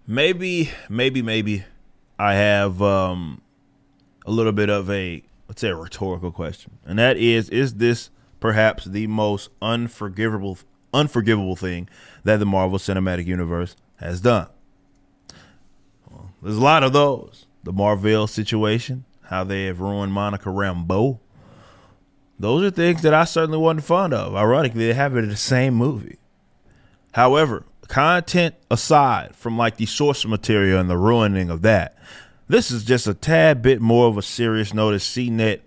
maybe I have a little bit of a, let's say, a rhetorical question, and that is this perhaps the most unforgivable thing that the Marvel Cinematic Universe has done? Well, there's a lot of those. The Marvel situation, how they have ruined Monica Rambeau. Those are things that I certainly wasn't fond of. Ironically, they have it in the same movie. However, content aside from like the source material and the ruining of that, this is just a tad bit more of a serious note as CNET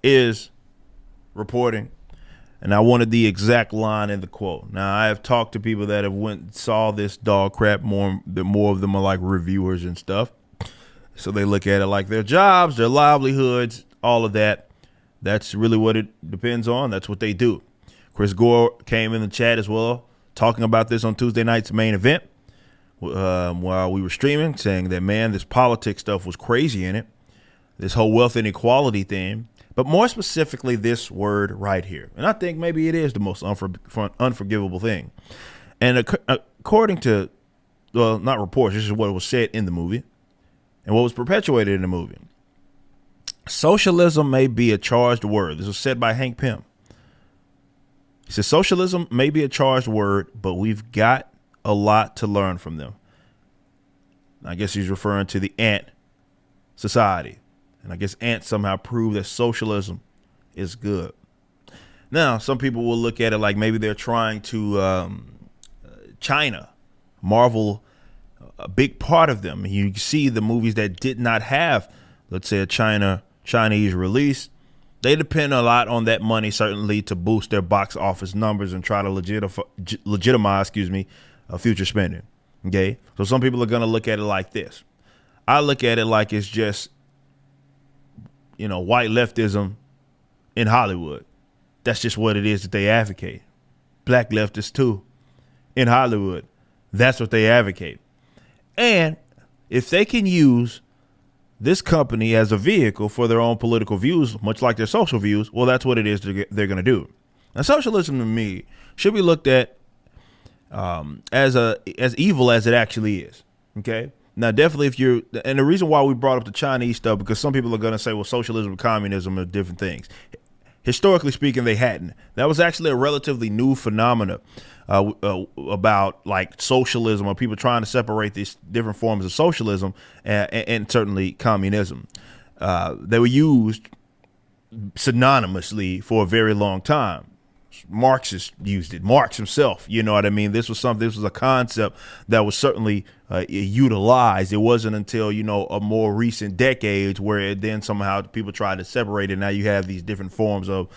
is reporting. And I wanted the exact line in the quote. Now, I have talked to people that have went and saw this dog crap. More of them are like reviewers and stuff. So they look at it like their jobs, their livelihoods, all of that. That's really what it depends on. That's what they do. Chris Gore came in the chat as well, talking about this on Tuesday night's main event while we were streaming, saying that, man, this politics stuff was crazy in it, this whole wealth inequality thing, but more specifically this word right here. And I think maybe it is the most unforgivable thing. And according to, well, not reports, this is what was said in the movie and what was perpetuated in the movie. Socialism may be a charged word. This was said by Hank Pym. He says, socialism may be a charged word, but we've got a lot to learn from them. I guess he's referring to the ant society. And I guess ants somehow prove that socialism is good. Now, some people will look at it like maybe they're trying to China, Marvel, a big part of them. You see the movies that did not have, let's say, a Chinese release. They depend a lot on that money, certainly, to boost their box office numbers and try to legitimize, future spending. Okay, so some people are going to look at it like this. I look at it like it's just, white leftism in Hollywood. That's just what it is that they advocate. Black leftists too in Hollywood. That's what they advocate. And if they can use this company as a vehicle for their own political views, much like their social views, well, that's what it is they're going to do. Now, socialism to me should be looked at as evil as it actually is. Okay. Now, definitely and the reason why we brought up the Chinese stuff, because some people are going to say, well, socialism and communism are different things. Historically speaking, they hadn't. That was actually a relatively new phenomena about like socialism, or people trying to separate these different forms of socialism and certainly communism. They were used synonymously for a very long time. Marxists used it. Marx himself, you know what I mean? This was a concept that was certainly utilized. It wasn't until, a more recent decades where it then somehow people tried to separate it. Now you have these different forms of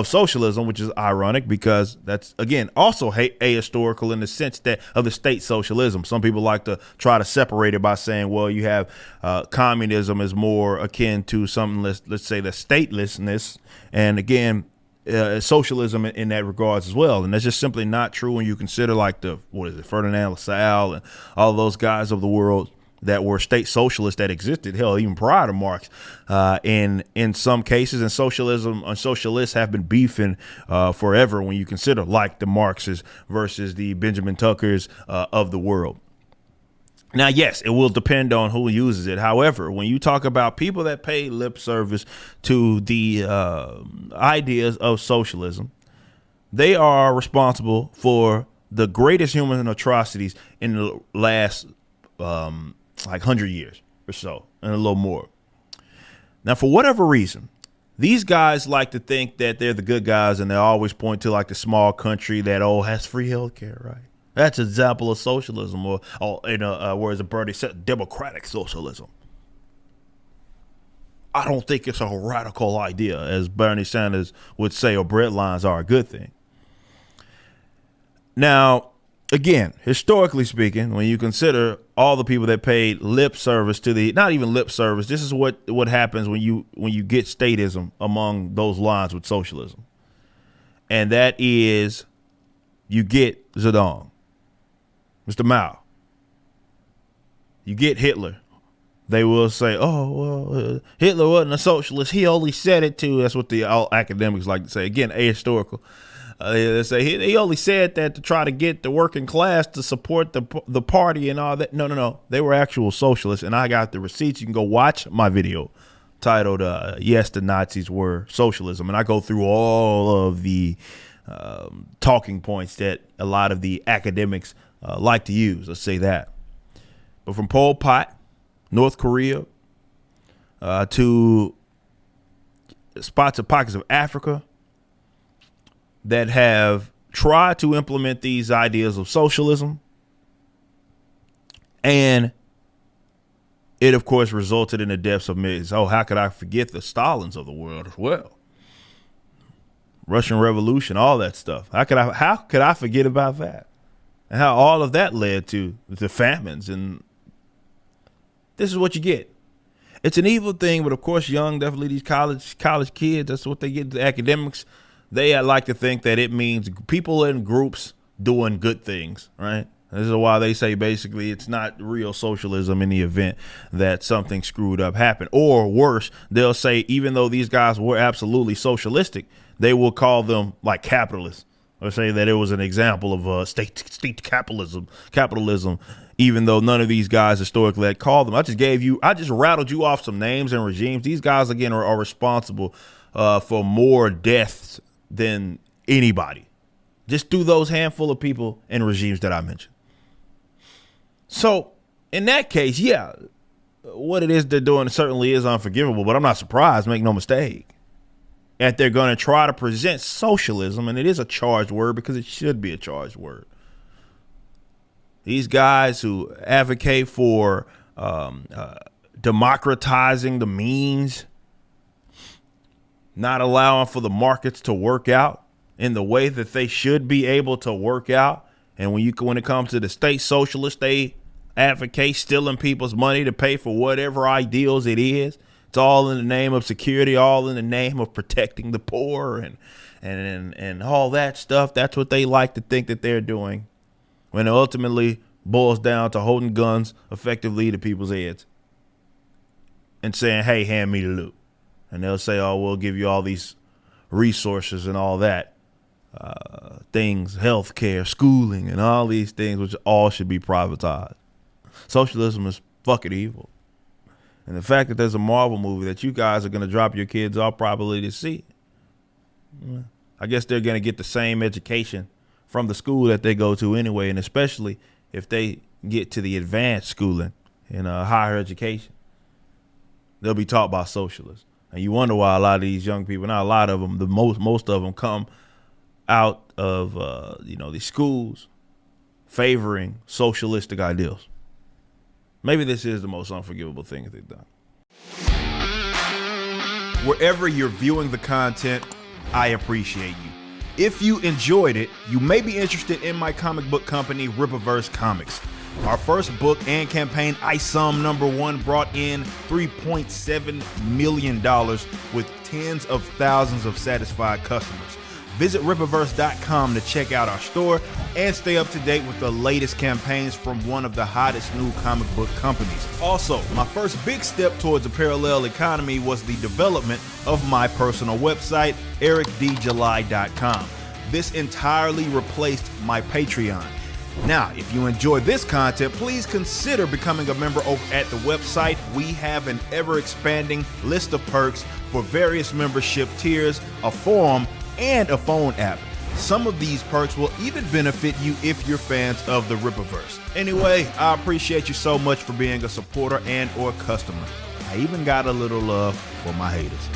socialism, which is ironic because that's, again, also ahistorical in the sense that of the state socialism. Some people like to try to separate it by saying, well, you have communism is more akin to something, let's say, the statelessness. And again, socialism in that regards as well. And that's just simply not true when you consider like Ferdinand Lassalle and all those guys of the world that were state socialists that existed, hell, even prior to Marx. In some cases, and socialists have been beefing forever when you consider like the Marxists versus the Benjamin Tuckers of the world. Now, yes, it will depend on who uses it. However, when you talk about people that pay lip service to the ideas of socialism, they are responsible for the greatest human atrocities in the last 100 years or so, and a little more. Now, for whatever reason, these guys like to think that they're the good guys, and they always point to like the small country that has free healthcare, right? That's an example of socialism, whereas Bernie said democratic socialism. I don't think it's a radical idea, as Bernie Sanders would say, or breadlines are a good thing. Now, again, historically speaking, when you consider all the people that paid lip service to not even lip service, this is what happens when you get statism among those lines with socialism. And that is, you get Zedong, Mr. Mao. You get Hitler. They will say, Hitler wasn't a socialist. He only said it to. That's what all academics like to say. Again, ahistorical. They say he only said that to try to get the working class to support the party and all that. No. They were actual socialists, and I got the receipts. You can go watch my video titled Yes, the Nazis Were Socialism. And I go through all of the talking points that a lot of the academics like to use. Let's say that. But from Pol Pot, North Korea, to spots and pockets of Africa that have tried to implement these ideas of socialism. And it, of course, resulted in the deaths of millions. Oh, how could I forget the Stalins of the world as well? Russian Revolution, all that stuff. How could I forget about that? And how all of that led to the famines. And this is what you get. It's an evil thing, but of course, definitely these college kids, that's what they get, the academics. They like to think that it means people in groups doing good things, right? This is why they say basically it's not real socialism in the event that something screwed up happened. Or worse, they'll say even though these guys were absolutely socialistic, they will call them like capitalists, or say that it was an example of state capitalism, even though none of these guys historically had called them. I just rattled you off some names and regimes. These guys, again, are responsible for more deaths than anybody, just through those handful of people and regimes that I mentioned. So in that case, yeah, what it is they're doing certainly is unforgivable, but I'm not surprised, make no mistake, that they're going to try to present socialism, and it is a charged word because it should be a charged word. These guys who advocate for democratizing the means, not allowing for the markets to work out in the way that they should be able to work out. And when it comes to the state socialists, they advocate stealing people's money to pay for whatever ideals it is. It's all in the name of security, all in the name of protecting the poor and all that stuff. That's what they like to think that they're doing, when it ultimately boils down to holding guns effectively to people's heads and saying, hey, hand me the loot. And they'll say, oh, we'll give you all these resources and all that, things, healthcare, schooling, and all these things, which all should be privatized. Socialism is fucking evil. And the fact that there's a Marvel movie that you guys are going to drop your kids off probably to see, I guess they're going to get the same education from the school that they go to anyway, and especially if they get to the advanced schooling in higher education, they'll be taught by socialists. And you wonder why a lot of these young people, not a lot of them, most of them come out of these schools favoring socialistic ideals. Maybe this is the most unforgivable thing that they've done. Wherever you're viewing the content, I appreciate you. If you enjoyed it, you may be interested in my comic book company, Rippaverse Comics. Our first book and campaign, ISOM #1, brought in $3.7 million with tens of thousands of satisfied customers. Visit Rippaverse.com to check out our store and stay up to date with the latest campaigns from one of the hottest new comic book companies. Also, my first big step towards a parallel economy was the development of my personal website, ericdjuly.com. This entirely replaced my Patreon. Now, if you enjoy this content, please consider becoming a member over at the website. We have an ever-expanding list of perks for various membership tiers, a forum, and a phone app. Some of these perks will even benefit you if you're fans of the Rippaverse. Anyway, I appreciate you so much for being a supporter and or customer. I even got a little love for my haters.